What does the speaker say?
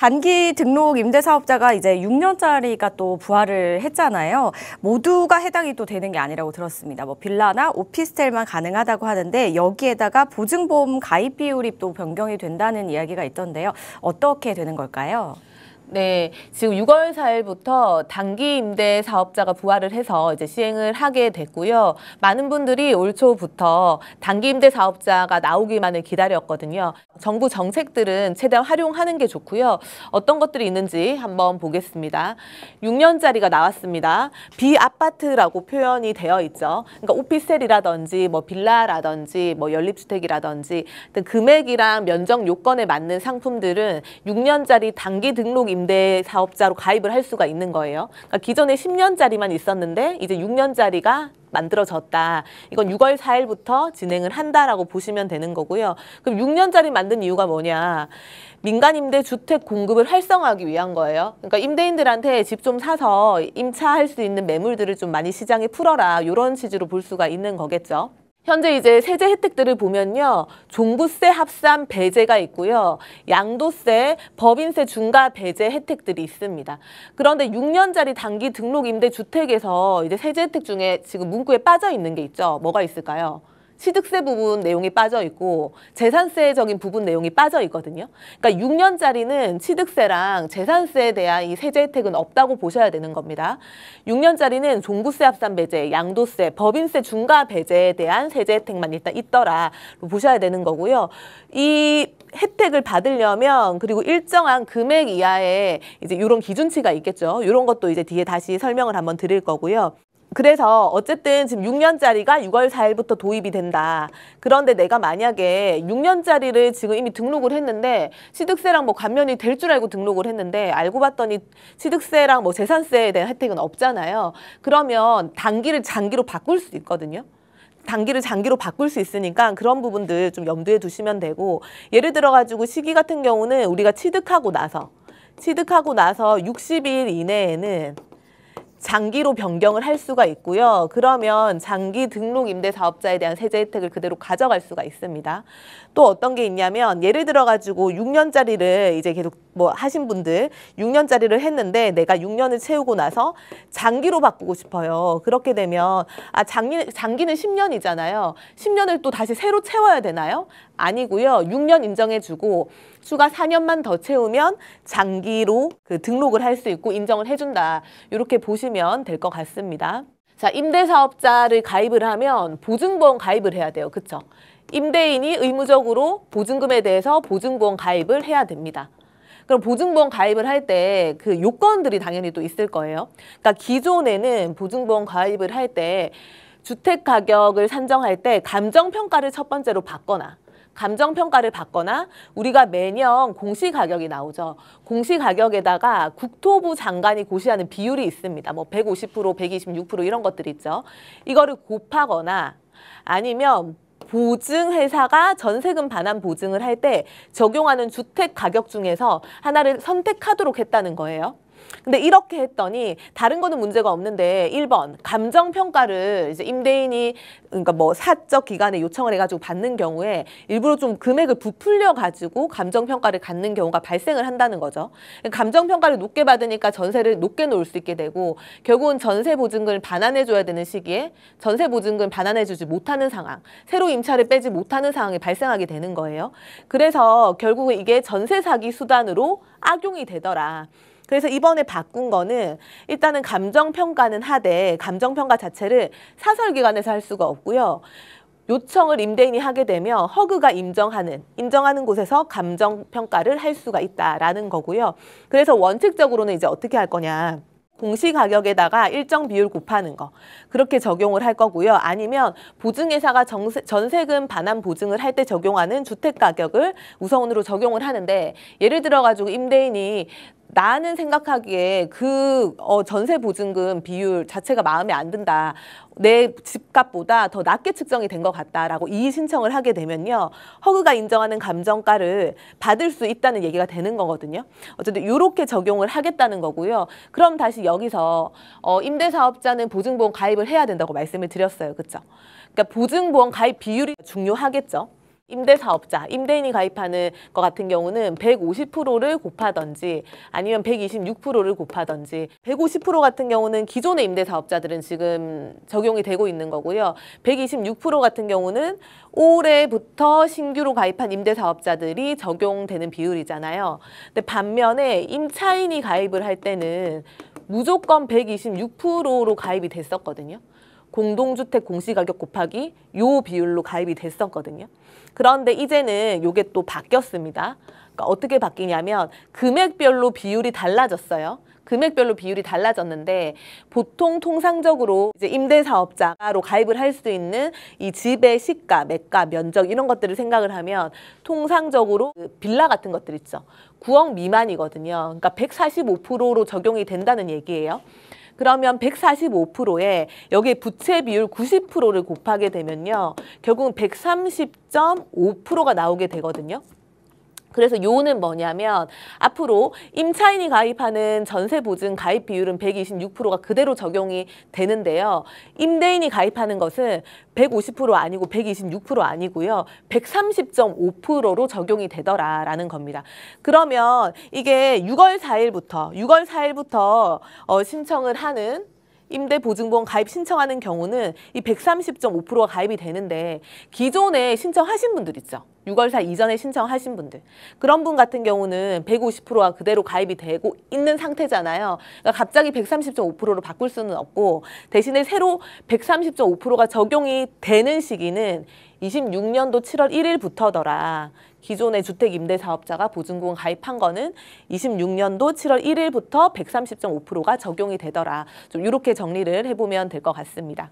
단기 등록 임대사업자가 이제 6년짜리가 또 부활을 했잖아요. 모두가 해당이 또 되는 게 아니라고 들었습니다. 뭐 빌라나 오피스텔만 가능하다고 하는데 여기에다가 보증보험 가입 비율이 또 변경이 된다는 이야기가 있던데요. 어떻게 되는 걸까요? 네, 지금 6월 4일부터 단기 임대 사업자가 부활을 해서 이제 시행을 하게 됐고요. 많은 분들이 올 초부터 단기 임대 사업자가 나오기만을 기다렸거든요. 정부 정책들은 최대한 활용하는 게 좋고요. 어떤 것들이 있는지 한번 보겠습니다. 6년짜리가 나왔습니다. 비아파트라고 표현이 되어 있죠. 그러니까 오피스텔이라든지 뭐 빌라라든지 뭐 연립주택이라든지 금액이랑 면적 요건에 맞는 상품들은 6년짜리 단기 등록 임대 사업자로 가입을 할 수가 있는 거예요. 그러니까 기존에 10년짜리만 있었는데 이제 6년짜리가 만들어졌다. 이건 6월 4일부터 진행을 한다라고 보시면 되는 거고요. 그럼 6년짜리 만든 이유가 뭐냐? 민간 임대 주택 공급을 활성화하기 위한 거예요. 그러니까 임대인들한테 집 좀 사서 임차할 수 있는 매물들을 좀 많이 시장에 풀어라. 이런 취지로 볼 수가 있는 거겠죠. 현재 이제 세제 혜택들을 보면요. 종부세 합산 배제가 있고요. 양도세, 법인세 중과 배제 혜택들이 있습니다. 그런데 6년짜리 단기 등록 임대 주택에서 이제 세제 혜택 중에 지금 문구에 빠져 있는 게 있죠. 뭐가 있을까요? 취득세 부분 내용이 빠져 있고 재산세적인 부분 내용이 빠져 있거든요. 그러니까 6년짜리는 취득세랑 재산세에 대한 이 세제 혜택은 없다고 보셔야 되는 겁니다. 6년짜리는 종부세 합산 배제, 양도세, 법인세 중과 배제에 대한 세제 혜택만 일단 있더라 보셔야 되는 거고요. 이 혜택을 받으려면 그리고 일정한 금액 이하의 이제 이런 기준치가 있겠죠. 이런 것도 이제 뒤에 다시 설명을 한번 드릴 거고요. 그래서 어쨌든 지금 6년짜리가 6월 4일부터 도입이 된다. 그런데 내가 만약에 6년짜리를 지금 이미 등록을 했는데 취득세랑 뭐 감면이 될 줄 알고 등록을 했는데 알고 봤더니 취득세랑 뭐 재산세에 대한 혜택은 없잖아요. 그러면 단기를 장기로 바꿀 수 있거든요. 단기를 장기로 바꿀 수 있으니까 그런 부분들 좀 염두에 두시면 되고, 예를 들어 가지고 시기 같은 경우는 우리가 취득하고 나서 60일 이내에는 장기로 변경을 할 수가 있고요. 그러면 장기 등록 임대 사업자에 대한 세제 혜택을 그대로 가져갈 수가 있습니다. 또 어떤 게 있냐면 예를 들어 가지고 6년짜리를 이제 계속 뭐 하신 분들 6년짜리를 했는데 내가 6년을 채우고 나서 장기로 바꾸고 싶어요. 그렇게 되면 장기는 10년이잖아요. 10년을 또 다시 새로 채워야 되나요? 아니고요. 6년 인정해주고 추가 4년만 더 채우면 장기로 등록을 할 수 있고 인정을 해준다. 이렇게 보시면 될 것 같습니다. 자, 임대사업자를 가입을 하면 보증보험 가입을 해야 돼요. 그쵸? 임대인이 의무적으로 보증금에 대해서 보증보험 가입을 해야 됩니다. 그럼 보증보험 가입을 할 때 그 요건들이 당연히 또 있을 거예요. 그러니까 기존에는 보증보험 가입을 할 때 주택 가격을 산정할 때 감정평가를 첫 번째로 받거나 우리가 매년 공시가격이 나오죠. 공시가격에다가 국토부 장관이 고시하는 비율이 있습니다. 뭐 150%, 126% 이런 것들이 있죠. 이거를 곱하거나 아니면 보증회사가 전세금 반환 보증을 할 때 적용하는 주택 가격 중에서 하나를 선택하도록 했다는 거예요. 근데 이렇게 했더니 다른 거는 문제가 없는데 1번 감정평가를 이제 임대인이 그러니까 뭐 사적 기관에 요청을 해가지고 받는 경우에 일부러 좀 금액을 부풀려 가지고 감정평가를 갖는 경우가 발생을 한다는 거죠. 감정평가를 높게 받으니까 전세를 높게 놓을 수 있게 되고 결국은 전세 보증금을 반환해줘야 되는 시기에 전세 보증금을 반환해주지 못하는 상황, 새로 임차를 빼지 못하는 상황이 발생하게 되는 거예요. 그래서 결국은 이게 전세 사기 수단으로 악용이 되더라. 그래서 이번에 바꾼 거는 일단은 감정평가는 하되 감정평가 자체를 사설기관에서 할 수가 없고요. 요청을 임대인이 하게 되면 허그가 인정하는 곳에서 감정평가를 할 수가 있다라는 거고요. 그래서 원칙적으로는 이제 어떻게 할 거냐. 공시가격에다가 일정 비율 곱하는 거 그렇게 적용을 할 거고요. 아니면 보증회사가 전세금 반환 보증을 할 때 적용하는 주택가격을 우선으로 적용을 하는데 예를 들어 가지고 임대인이 나는 생각하기에 전세 보증금 비율 자체가 마음에 안 든다. 내 집값보다 더 낮게 측정이 된 것 같다라고 이의 신청을 하게 되면요. 허그가 인정하는 감정가를 받을 수 있다는 얘기가 되는 거거든요. 어쨌든 이렇게 적용을 하겠다는 거고요. 그럼 다시 여기서 임대사업자는 보증보험 가입을 해야 된다고 말씀을 드렸어요. 그렇죠? 그러니까 보증보험 가입 비율이 중요하겠죠. 임대사업자, 임대인이 가입하는 것 같은 경우는 150%를 곱하던지 아니면 126%를 곱하던지 150% 같은 경우는 기존의 임대사업자들은 지금 적용이 되고 있는 거고요. 126% 같은 경우는 올해부터 신규로 가입한 임대사업자들이 적용되는 비율이잖아요. 근데 반면에 임차인이 가입을 할 때는 무조건 126%로 가입이 됐었거든요. 공동주택 공시가격 곱하기 요 비율로 가입이 됐었거든요. 그런데 이제는 요게 또 바뀌었습니다. 그러니까 어떻게 바뀌냐면 금액별로 비율이 달라졌어요. 금액별로 비율이 달라졌는데 보통 통상적으로 이제 임대사업자로 가입을 할 수 있는 이 집의 시가, 매가, 면적 이런 것들을 생각을 하면 통상적으로 그 빌라 같은 것들 있죠. 9억 미만이거든요. 그러니까 145%로 적용이 된다는 얘기예요. 그러면 145%에 여기에 부채 비율 90%를 곱하게 되면요. 결국은 130.5%가 나오게 되거든요. 그래서 요는 뭐냐면 앞으로 임차인이 가입하는 전세보증 가입 비율은 126%가 그대로 적용이 되는데요. 임대인이 가입하는 것은 150% 아니고 126% 아니고요. 130.5%로 적용이 되더라라는 겁니다. 그러면 이게 6월 4일부터 신청을 하는 임대보증보험 가입 신청하는 경우는 이 130.5%가 가입이 되는데 기존에 신청하신 분들 있죠. 6월4 이전에 신청하신 분들. 그런 분 같은 경우는 150%가 그대로 가입이 되고 있는 상태잖아요. 그러니까 갑자기 130.5%로 바꿀 수는 없고 대신에 새로 130.5%가 적용이 되는 시기는 26년도 7월 1일부터더라. 기존의 주택임대사업자가 보증보험 가입한 거는 26년도 7월 1일부터 130.5%가 적용이 되더라. 좀 이렇게 정리를 해보면 될 것 같습니다.